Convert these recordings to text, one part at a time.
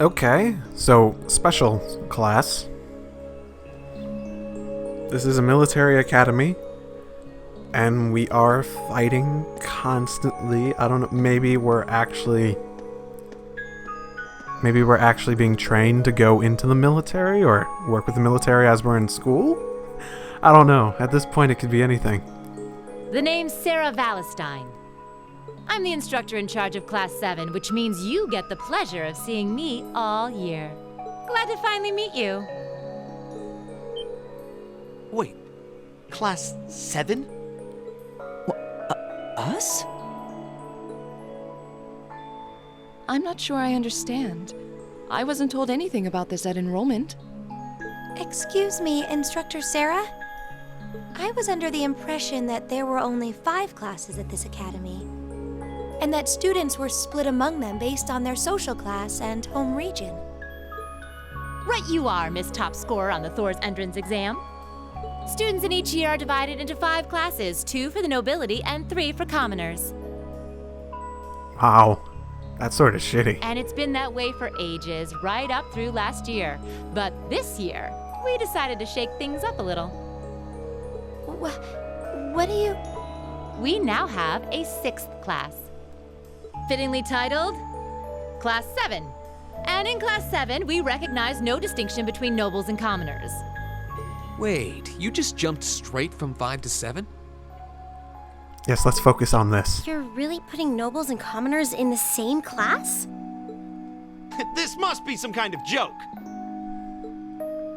Okay, so special class. This is a military academy, and we are fighting constantly. I don't know, maybe we're actually being trained to go into the military or work with the military as we're in school? I don't know. At this point, it could be anything. The name's Sarah Valestine. I'm the instructor in charge of Class 7, which means you get the pleasure of seeing me all year. Glad to finally meet you. Wait, Class 7? Us? I'm not sure I understand. I wasn't told anything about this at enrollment. Excuse me, Instructor Sarah? I was under the impression that there were only 5 classes at this academy, and that students were split among them based on their social class and home region. Right you are, Miss Top Scorer on the Thor's entrance exam. Students in each year are divided into 5 classes, 2 for the nobility and 3 for commoners. Wow, that's sort of shitty. And it's been that way for ages, right up through last year. But this year, we decided to shake things up a little. What do you... We now have a 6th class. Fittingly titled, Class 7. And in Class 7, we recognize no distinction between nobles and commoners. Wait, you just jumped straight from 5 to 7? Yes, let's focus on this. You're really putting nobles and commoners in the same class? This must be some kind of joke.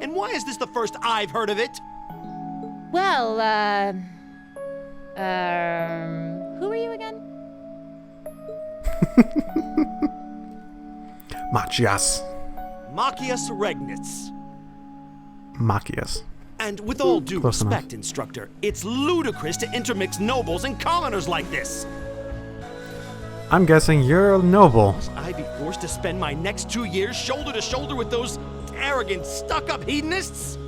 And why is this the first I've heard of it? Well, who are you again? Machias. Machias Regnitz. Machias. And with all due Close enough. respect, Instructor, it's ludicrous to intermix nobles and commoners like this. I'm guessing you're a noble. Must I be forced to spend my next 2 years shoulder to shoulder with those arrogant, stuck-up hedonists?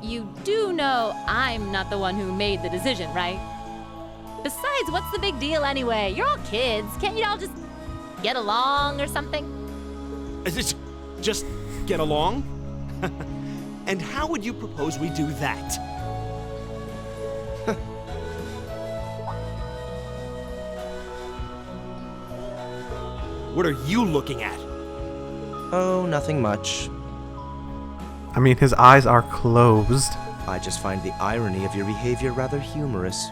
You do know I'm not the one who made the decision, right? Besides, what's the big deal anyway? You're all kids. Can't you all just get along or something? Is it just get along? And how would you propose we do that? What are you looking at? Oh, nothing much. I mean, his eyes are closed. I just find the irony of your behavior rather humorous.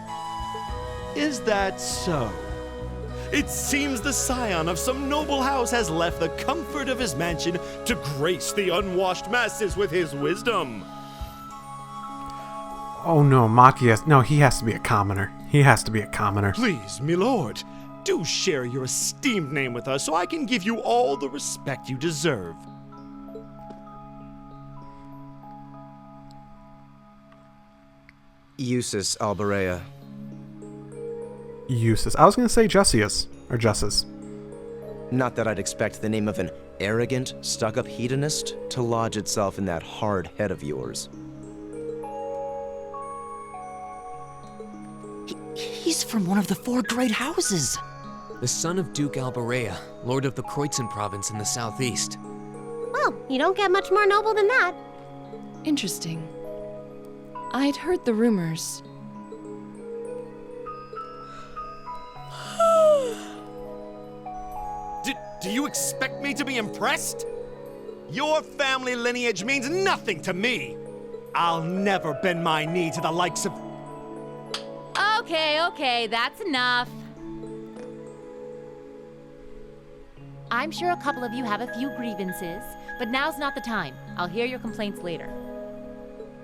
Is that so? It seems the scion of some noble house has left the comfort of his mansion to grace the unwashed masses with his wisdom. Oh no, Machias. No, he has to be a commoner. He has to be a commoner. Please, my lord, do share your esteemed name with us so I can give you all the respect you deserve. Eustace Alberea. Eustace. I was going to say Jussius. Or Jussus. Not that I'd expect the name of an arrogant, stuck-up hedonist to lodge itself in that hard head of yours. He's from one of the 4 great houses. The son of Duke Alberea, lord of the Kreutzen province in the southeast. Well, you don't get much more noble than that. Interesting. I'd heard the rumors. Do you expect me to be impressed? Your family lineage means nothing to me. I'll never bend my knee to the likes of... Okay, that's enough. I'm sure a couple of you have a few grievances, but now's not the time. I'll hear your complaints later.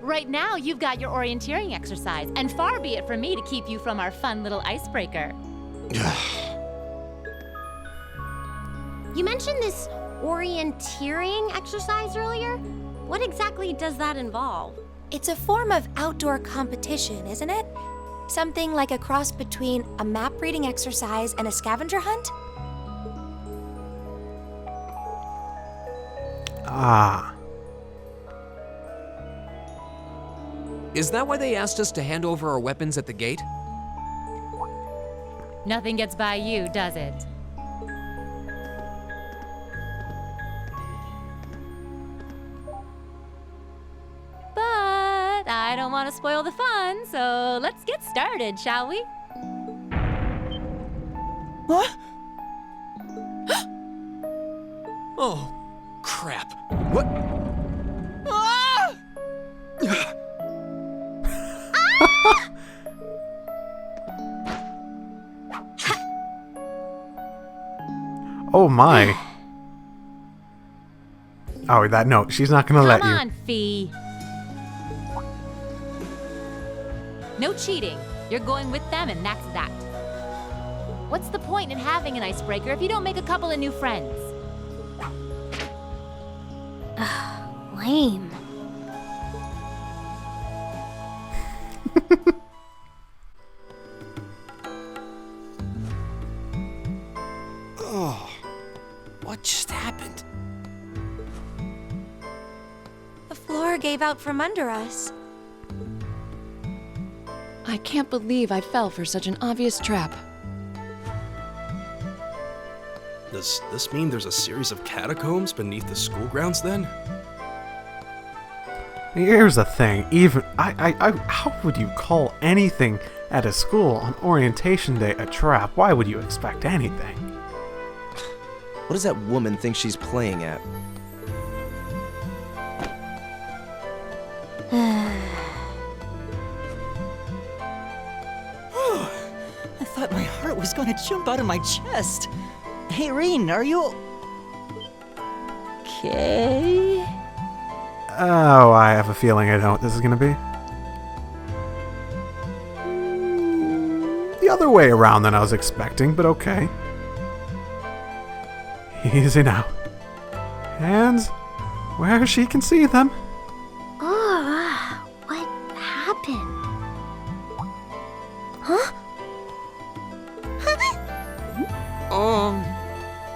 Right now, you've got your orienteering exercise, and far be it from me to keep you from our fun little icebreaker. You mentioned this orienteering exercise earlier. What exactly does that involve? It's a form of outdoor competition, isn't it? Something like a cross between a map-reading exercise and a scavenger hunt? Ah. Is that why they asked us to hand over our weapons at the gate? Nothing gets by you, does it? don't want to spoil the fun, so let's get started, shall we? What? Oh, crap. What? Ah! Oh my. Oh, that no, she's not gonna let Come you. on, Fee. No cheating. You're going with them, and that's that. What's the point in having an icebreaker if you don't make a couple of new friends? Lame. Oh, what just happened? The floor gave out from under us. I can't believe I fell for such an obvious trap. Does this mean there's a series of catacombs beneath the school grounds then? Here's the thing, even how would you call anything at a school on orientation day a trap? Why would you expect anything? What does that woman think she's playing at? I thought my heart was gonna jump out of my chest. Hey, Reen, are you okay? Oh, I have a feeling I know what this is gonna be. The other way around than I was expecting, but okay. Easy now. Hands where she can see them. Oh, what happened? Huh?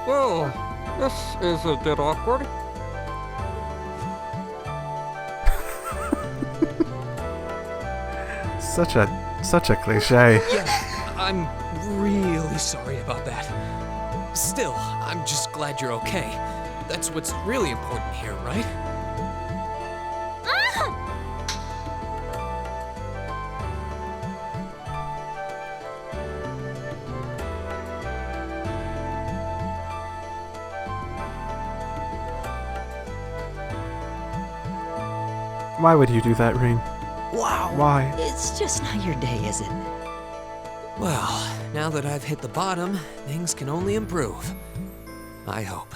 Well, this is a bit awkward. Such a cliche. Yeah, I'm really sorry about that. Still, I'm just glad you're okay. That's what's really important here, right? Why would you do that, Reen? Wow. Why? It's just not your day, is it? Well, now that I've hit the bottom, things can only improve. I hope.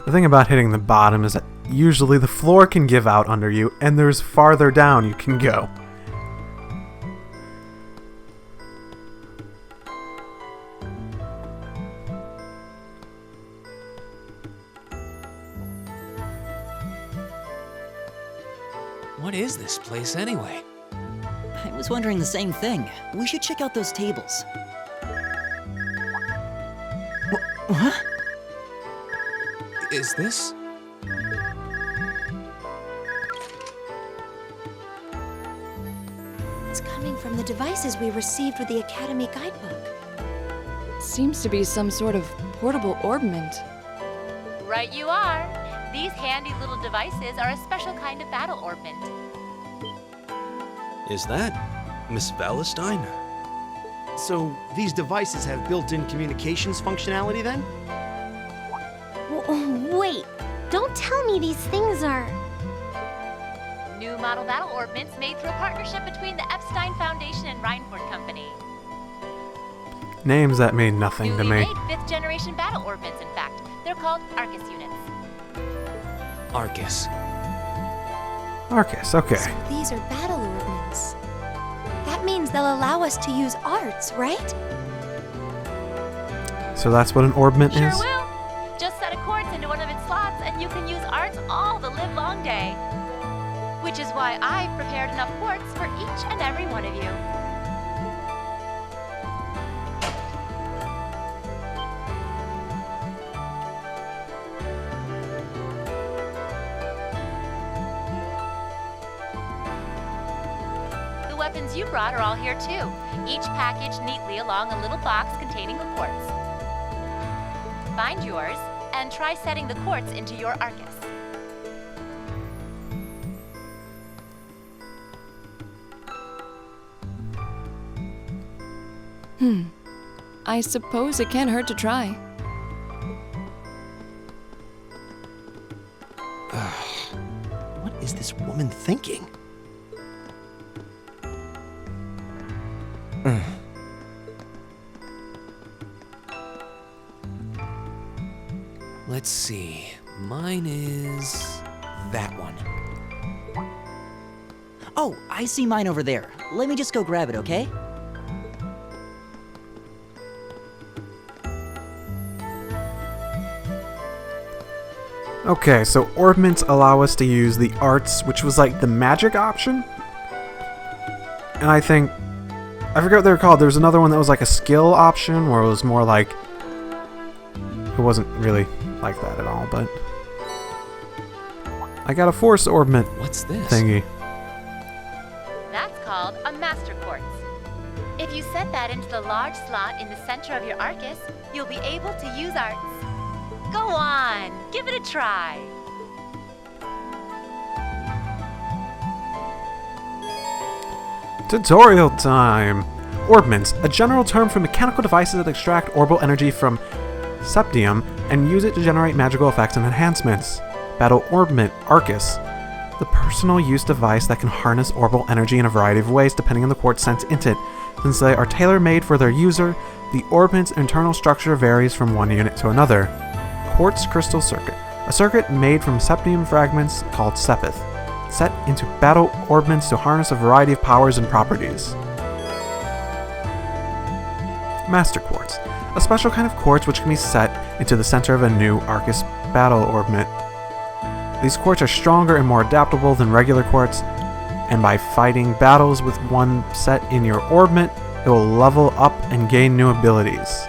The thing about hitting the bottom is that usually the floor can give out under you, and there's farther down you can go. What is this place anyway? I was wondering the same thing. We should check out those tables. What? Is this? It's coming from the devices we received with the Academy guidebook. Seems to be some sort of portable orbment. Right you are. These handy little devices are a special kind of battle orbment. Is that Miss Valestine? So, these devices have built-in communications functionality then? Wait, don't tell me these things are... New model battle orbments made through a partnership between the Epstein Foundation and Reinford Company. Names that mean nothing to Newly me. made 5th generation battle orbments, in fact. They're called Arcus units. Arcus. Arcus, okay. So these are battle orbments. That means they'll allow us to use arts, right? So that's what an orbment Sure is? will. Just set a quartz into one of its slots and you can use arts all the livelong day. Which is why I've prepared enough quartz for each and every one of you. The weapons you brought are all here too, each packaged neatly along a little box containing the quartz. Find yours, and try setting the quartz into your Arcus. I suppose it can't hurt to try. What is this woman thinking? Let's see. Mine is that one. Oh, I see mine over there. Let me just go grab it, okay? Okay, so orbments allow us to use the arts, which was like the magic option. And I forget what they were called. There was another one that was like a skill option, where it was more like, it wasn't really like that at all, but I got a force orbment. What's this? Thingy. That's called a Master Quartz. If you set that into the large slot in the center of your Arcus, you'll be able to use arts. Go on, give it a try. Tutorial time! Orbments, a general term for mechanical devices that extract orbital energy from septium and use it to generate magical effects and enhancements. Battle Orbment Arcus, the personal use device that can harness orbital energy in a variety of ways depending on the quartz sent into it. Since they are tailor-made for their user, the orbment's internal structure varies from one unit to another. Quartz Crystal Circuit, a circuit made from septium fragments called sepith, set into battle orbments to harness a variety of powers and properties. Master Quartz, a special kind of quartz which can be set into the center of a new Arcus battle orbment. These quartz are stronger and more adaptable than regular quartz, and by fighting battles with one set in your orbment, it will level up and gain new abilities.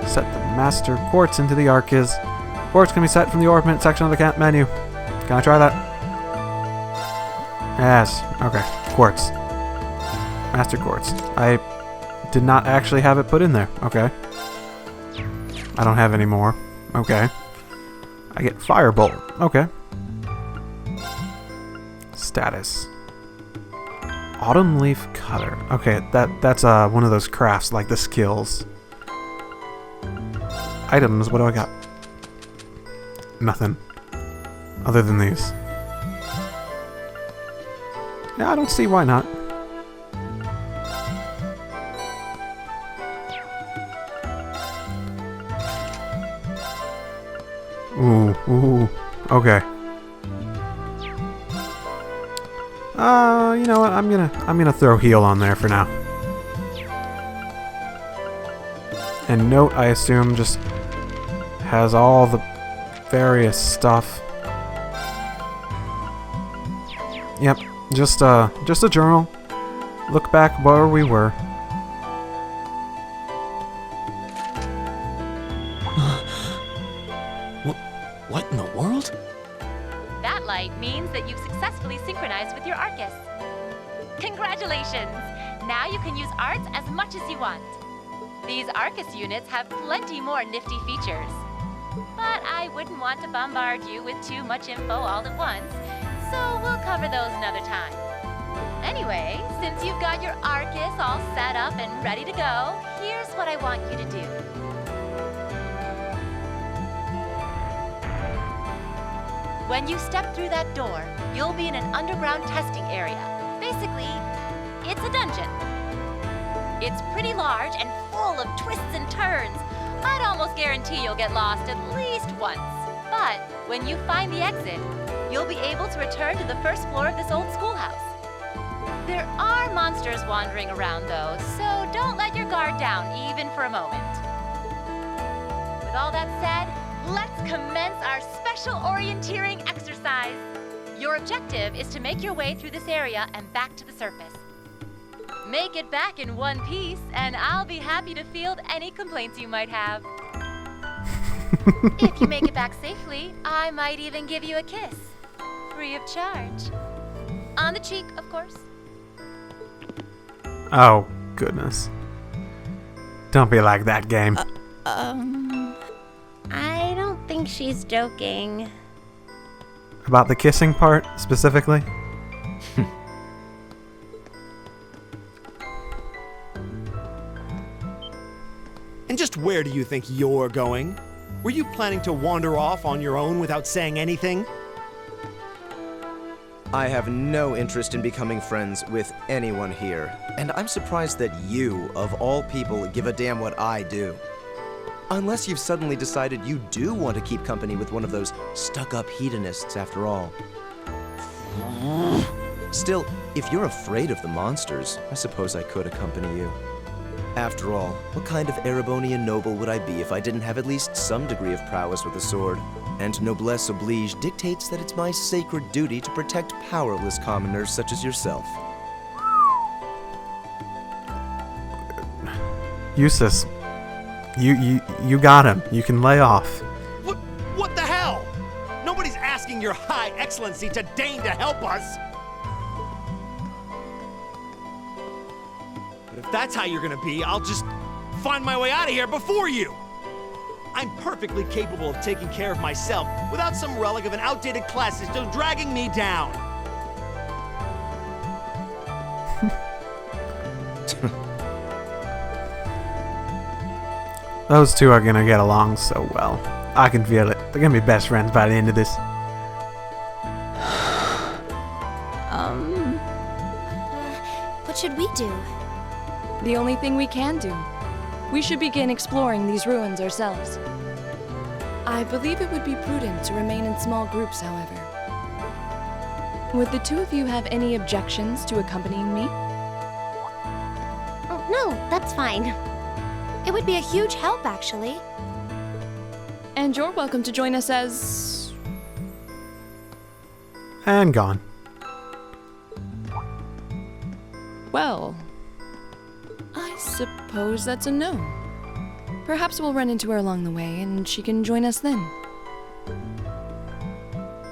Set the Master Quartz into the Arcus. Quartz can be set from the orbment section of the camp menu. Can I try that? Yes. Okay. Quartz. Master Quartz. I did not actually have it put in there. Okay. I don't have any more. Okay. I get Firebolt. Okay. Status. Autumn Leaf Cutter. Okay, that's one of those crafts, like the skills. Items, what do I got? Nothing. Other than these. Yeah, I don't see why not. Ooh, okay. You know what? I'm gonna throw heal on there for now. And note, I assume, just has all the various stuff. Yep, just a journal. Look back where we were. What in the world? That light means that you've successfully synchronized with your Arcus. Congratulations! Now you can use arts as much as you want. These Arcus units have plenty more nifty features. But I wouldn't want to bombard you with too much info all at once, so we'll cover those another time. Anyway, since you've got your Arcus all set up and ready to go, here's what I want you to do. When you step through that door, you'll be in an underground testing area. Basically, it's a dungeon. It's pretty large and full of twists and turns. I'd almost guarantee you'll get lost at least once. But when you find the exit, you'll be able to return to the first floor of this old schoolhouse. There are monsters wandering around though, so don't let your guard down even for a moment. With all that said, let's commence our special orienteering exercise. Your objective is to make your way through this area and back to the surface. Make it back in one piece, and I'll be happy to field any complaints you might have. If you make it back safely, I might even give you a kiss. Free of charge. On the cheek, of course. Oh, goodness. Don't be like that, game. I don't think she's joking. About the kissing part, specifically? just where do you think you're going? Were you planning to wander off on your own without saying anything? I have no interest in becoming friends with anyone here, and I'm surprised that you, of all people, give a damn what I do. Unless you've suddenly decided you do want to keep company with one of those stuck-up hedonists after all. Still, if you're afraid of the monsters, I suppose I could accompany you. After all, what kind of Erebonian noble would I be if I didn't have at least some degree of prowess with a sword? And noblesse oblige dictates that it's my sacred duty to protect powerless commoners such as yourself. Eustace, you got him. You can lay off. What the hell? Nobody's asking your High Excellency to deign to help us. But if that's how you're gonna be, I'll just find my way out of here before you. I'm perfectly capable of taking care of myself without some relic of an outdated class system dragging me down. Those two are gonna get along so well. I can feel it. They're gonna be best friends by the end of this. What should we do? The only thing we can do. We should begin exploring these ruins ourselves. I believe it would be prudent to remain in small groups, however. Would the two of you have any objections to accompanying me? Oh, no, that's fine. It would be a huge help, actually. And you're welcome to join us as... And gone. Well, I suppose that's a no. Perhaps we'll run into her along the way, and she can join us then.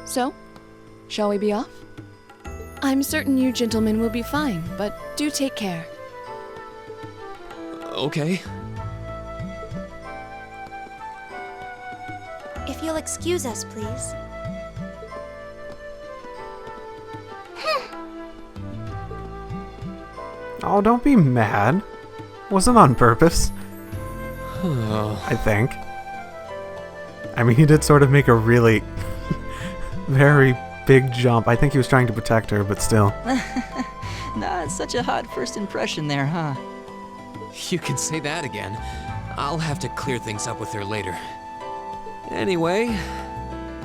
So, shall we be off? I'm certain you gentlemen will be fine, but do take care. Okay. If you'll excuse us, please. Oh, don't be mad. Wasn't on purpose. I think. I mean, he did sort of make a really very big jump. I think he was trying to protect her, but still. Nah, it's such a hot first impression there, huh? You can say that again. I'll have to clear things up with her later. Anyway,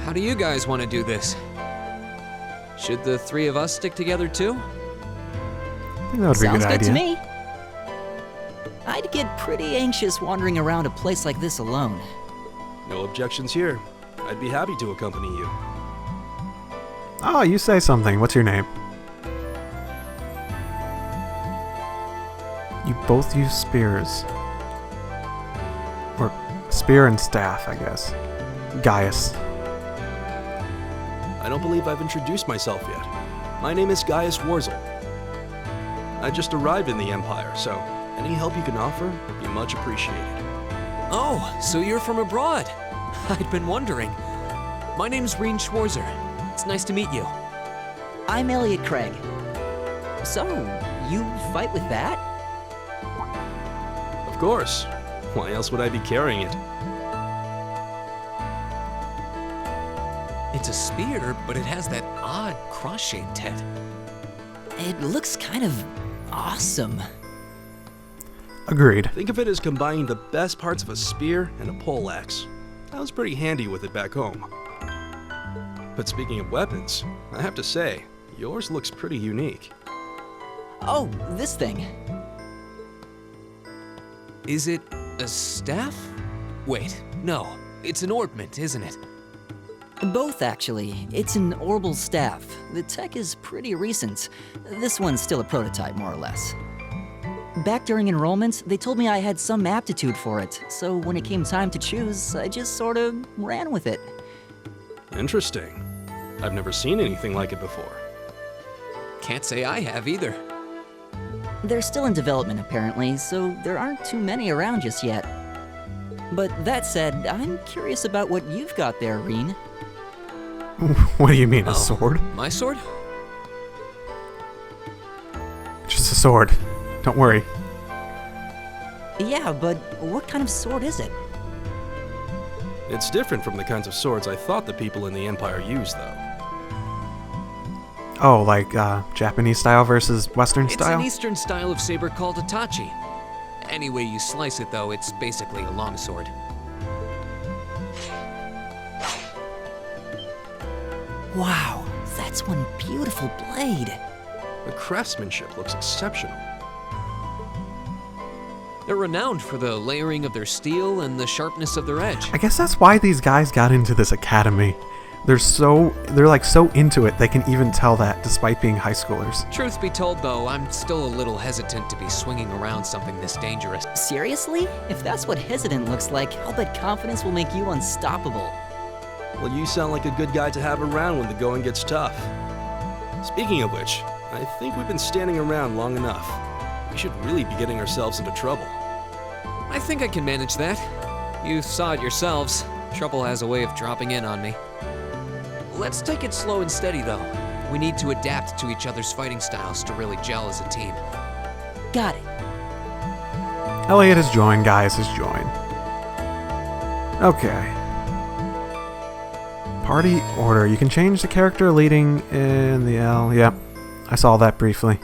how do you guys want to do this? Should the three of us stick together too? I think that would be a good Sounds good idea. to me. I'd get pretty anxious wandering around a place like this alone. No objections here. I'd be happy to accompany you. Oh, you say something. What's your name? You both use spears. Or spear and staff, I guess. Gaius. I don't believe I've introduced myself yet. My name is Gaius Warzel. I just arrived in the Empire, so any help you can offer would be much appreciated. Oh, so you're from abroad. I'd been wondering. My name's Reen Schwarzer. It's nice to meet you. I'm Elliot Craig. So, you fight with that? Of course. Why else would I be carrying it? It's a spear, but it has that odd cross-shaped head. It looks kind of awesome. Agreed. Think of it as combining the best parts of a spear and a poleaxe. I was pretty handy with it back home. But speaking of weapons, I have to say, yours looks pretty unique. Oh, this thing. Is it a staff? Wait, no. It's an ornament, isn't it? Both, actually. It's an orbital staff. The tech is pretty recent. This one's still a prototype, more or less. Back during enrollment, they told me I had some aptitude for it, so when it came time to choose, I just sort of ran with it. Interesting. I've never seen anything like it before. Can't say I have either. They're still in development, apparently, so there aren't too many around just yet. But that said, I'm curious about what you've got there, Reen. What do you mean, a sword? My sword? Just a sword. Don't worry. Yeah, but what kind of sword is it? It's different from the kinds of swords I thought the people in the Empire used, though. Oh, like Japanese style versus Western It's style? an Eastern style of saber called Itachi. Any way you slice it, though, it's basically a longsword. Wow, that's one beautiful blade. The craftsmanship looks exceptional. They're renowned for the layering of their steel and the sharpness of their edge. I guess that's why these guys got into this academy. They're like so into it, they can even tell that despite being high schoolers. Truth be told, though, I'm still a little hesitant to be swinging around something this dangerous. Seriously? If that's what hesitant looks like, I'll bet confidence will make you unstoppable. Well, you sound like a good guy to have around when the going gets tough. Speaking of which, I think we've been standing around long enough. We should really be getting ourselves into trouble. I think I can manage that. You saw it yourselves. Trouble has a way of dropping in on me. Let's take it slow and steady, though. We need to adapt to each other's fighting styles to really gel as a team. Got it. Elliot has joined, Gaius has joined. Okay. Party order. You can change the character leading in the L. Yep, I saw that briefly.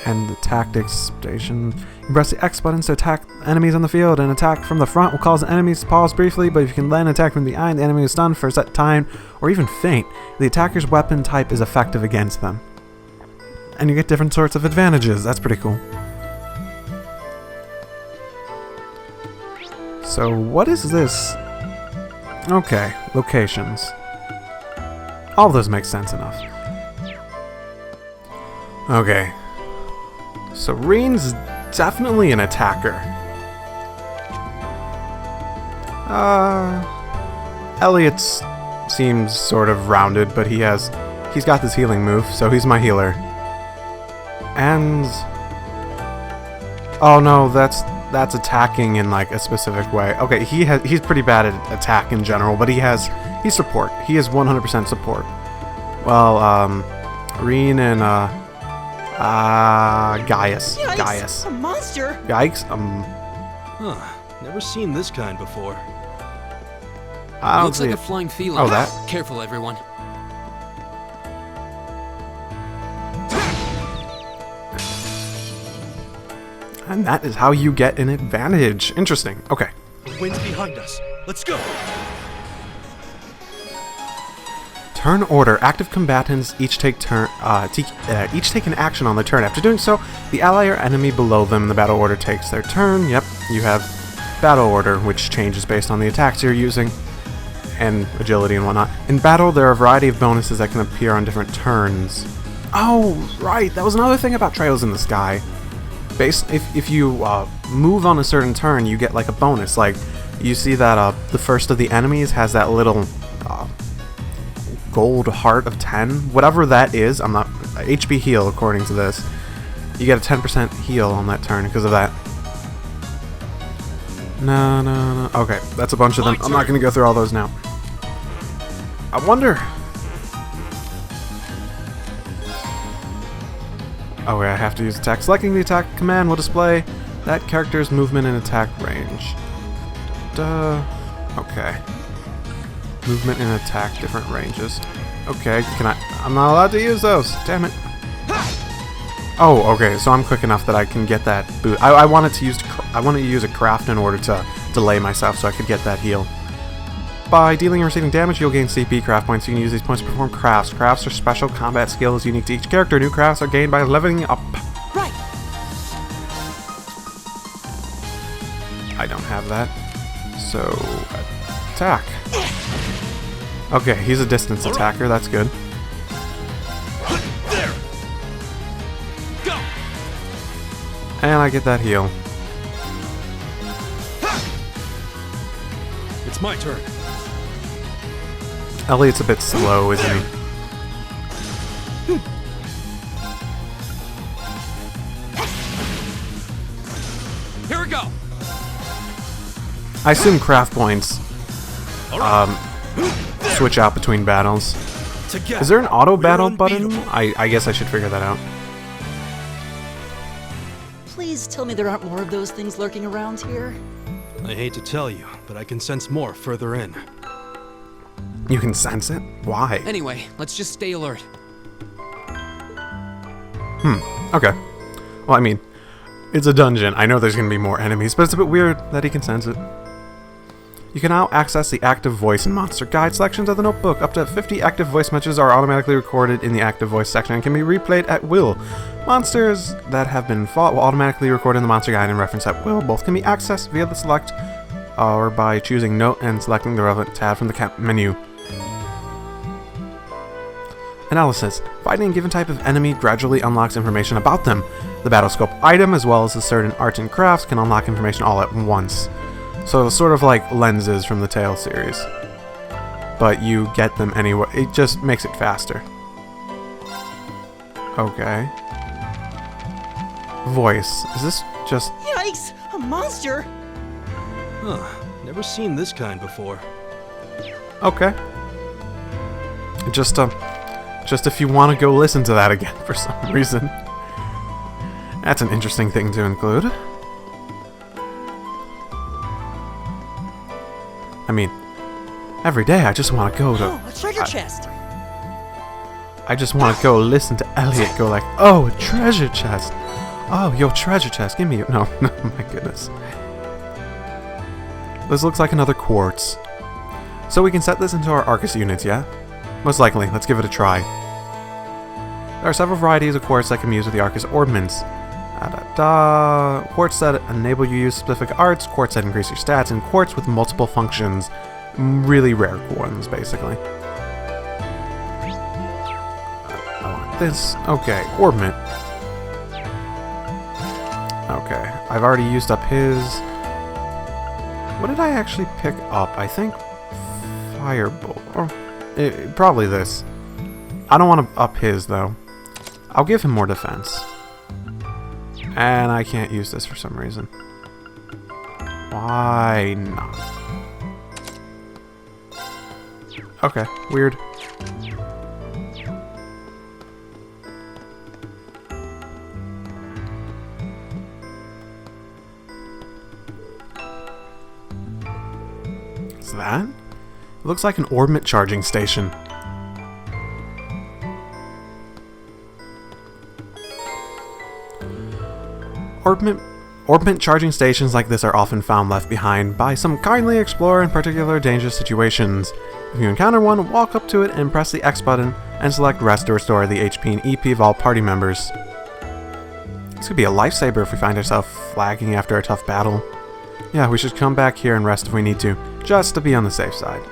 And the tactics station. You press the X buttons to attack enemies on the field. An attack from the front will cause the enemies to pause briefly, but if you can then attack from behind, the enemy is stunned for a set time, or even faint. The attacker's weapon type is effective against them. And you get different sorts of advantages. That's pretty cool. So what is this? Okay, locations. All of those make sense enough. Okay. So Reen's definitely an attacker. Elliot's seems sort of rounded, but he's got this healing move, so he's my healer. And oh no, that's attacking in like a specific way. Okay, he's pretty bad at attack in general, but he's support. He is 100% support. Well, Reen and Gaius. Yikes, Gaius. a monster! Yikes. Huh. Never seen this kind before. I don't Looks see like it. a flying feline. Oh, that? Careful, everyone. And that is how you get an advantage. Interesting. Okay. The wind's behind us. Let's go. Turn order. Active combatants each take each take an action on their turn. After doing so, the ally or enemy below them in the battle order takes their turn. Yep, you have battle order, which changes based on the attacks you're using and agility and whatnot. In battle, there are a variety of bonuses that can appear on different turns. Oh, right. That was another thing about Trails in the Sky. If you move on a certain turn, you get like a bonus. Like you see that the first of the enemies has that little gold heart of 10, whatever that is. I'm not HP heal according to this. You get a 10% heal on that turn because of that. No. Okay, that's a bunch of them. I'm not gonna go through all those now. I wonder. Oh wait, I have to use attack. Selecting the attack command will display that character's movement and attack range. Duh. Okay. Movement and attack, different ranges. Okay, I'm not allowed to use those. Damn it. Oh, okay. So I'm quick enough that I can get that boot. I wanted to use a craft in order to delay myself, so I could get that heal. By dealing and receiving damage, you'll gain CP craft points. You can use these points to perform crafts. Crafts are special combat skills unique to each character. New crafts are gained by leveling up. Right. I don't have that. So, attack. Okay, he's a distance attacker. That's good. There. Go. And I get that heal. It's my turn. Elliot's a bit slow, isn't he? Here we go. I assume craft points switch out between battles. Together, Is there an auto we're battle button? unbeatable. I guess I should figure that out. Please please tell me there aren't more of those things lurking around here? I hate to tell you, but I can sense more further in. You can sense it? Why? Anyway, let's just stay alert. Okay. Well, I mean, it's a dungeon. I know there's going to be more enemies, but it's a bit weird that he can sense it. You can now access the active voice and monster guide sections of the notebook. Up to 50 active voice messages are automatically recorded in the active voice section and can be replayed at will. Monsters that have been fought will automatically record in the monster guide and reference at will. Both can be accessed via the select or by choosing note and selecting the relevant tab from the menu. Analysis. Fighting a given type of enemy gradually unlocks information about them. The battle scope item, as well as the certain arts and crafts, can unlock information all at once. So sort of like lenses from the Tale series. But you get them anyway. It just makes it faster. Okay. Voice. Is this just... Yikes! A monster! Huh. Never seen this kind before. Okay. Just if you want to go listen to that again for some reason. That's an interesting thing to include. I mean, every day I just want to go to... Oh, a treasure chest! I just want to go listen to Elliot go like, oh, a treasure chest. Oh, yo, treasure chest, give me your... No, no, my goodness. This looks like another quartz. So we can set this into our Arcus units, yeah? Most likely, let's give it a try. There are several varieties of quartz that can be used with the Arcus ordnance. Quartz that enable you to use specific arts, quartz that increase your stats, and quartz with multiple functions. Really rare ones, basically. I want this. Okay, ornament. Okay, I've already used up his... What did I actually pick up? I think Firebolt. Or probably this. I don't want to up his, though. I'll give him more defense. And I can't use this for some reason. Why not? Okay, weird. Is that? It looks like an ornament charging station. Ornament charging stations like this are often found left behind by some kindly explorer in particular dangerous situations. If you encounter one, walk up to it and press the X button and select rest to restore the HP and EP of all party members. This could be a lifesaver if we find ourselves flagging after a tough battle. Yeah, we should come back here and rest if we need to, just to be on the safe side.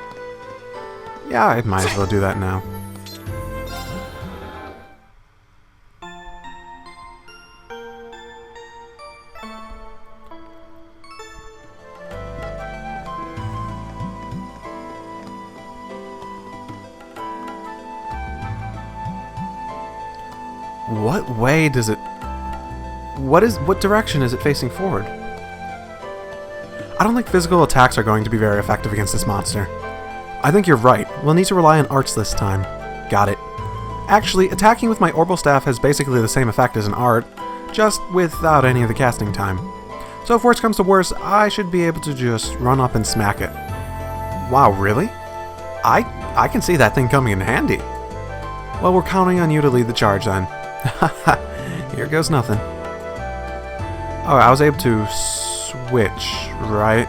Yeah, I might as well do that now. What way does it... What direction is it facing forward? I don't think physical attacks are going to be very effective against this monster. I think you're right. We'll need to rely on arts this time. Got it. Actually, attacking with my orbital staff has basically the same effect as an art, just without any of the casting time. So if worse comes to worse, I should be able to just run up and smack it. Wow, really? I can see that thing coming in handy. Well, we're counting on you to lead the charge then. Here goes nothing. Oh, I was able to switch, right?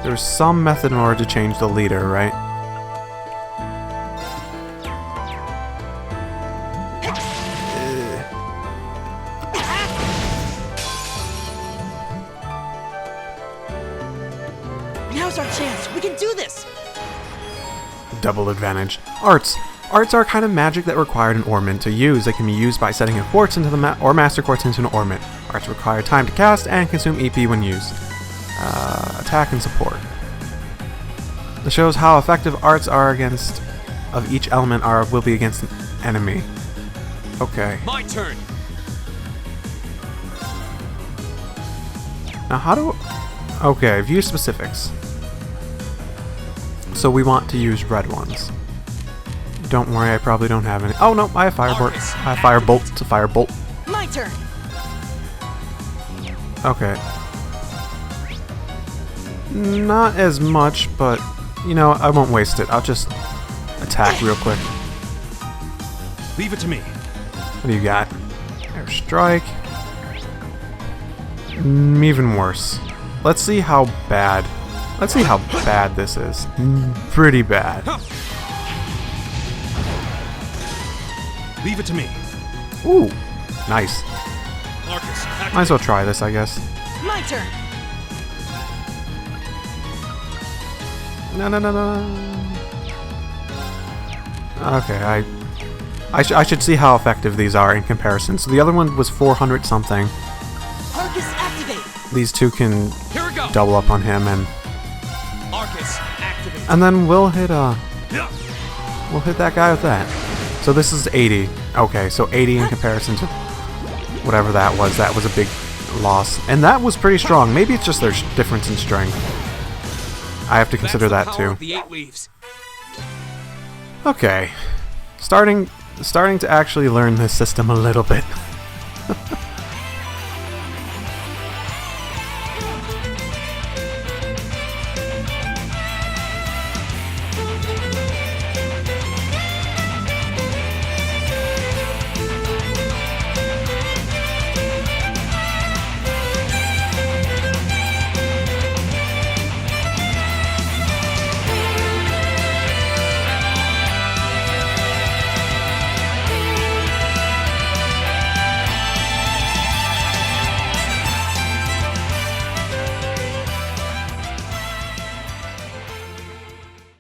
There's some method in order to change the leader, right? Now's our chance. We can do this. Double advantage. Arts. Arts are a kind of magic that required an ornament to use. They can be used by setting a quartz into the or master quartz into an ornament. Arts require time to cast and consume EP when used. Attack and support. This shows how effective arts are against of each element will be against an enemy. Okay. My turn. Now how do... Okay, view specifics. So we want to use red ones. Don't worry, I probably don't have any. Oh no, I have firebolt. I have firebolt to firebolt. My turn. Okay. Not as much, but, you know, I won't waste it. I'll just attack real quick. Leave it to me. What do you got? Air strike. Even worse. Let's see how bad. Let's see how bad this is. Pretty bad. Leave it to me. Ooh, nice. Arcus, Might as well try this, I guess. My turn. No. Okay, I should see how effective these are in comparison. So the other one was 400 something. Arcus, activate. These two can Here we go. double up on him, and Arcus, activate. then we'll hit that guy with that. So this is 80. Okay, so 80 in comparison to whatever that was. That was a big loss, and that was pretty strong. Maybe it's just their difference in strength. I have to consider that too. The 8 leaves. Okay, starting to actually learn this system a little bit.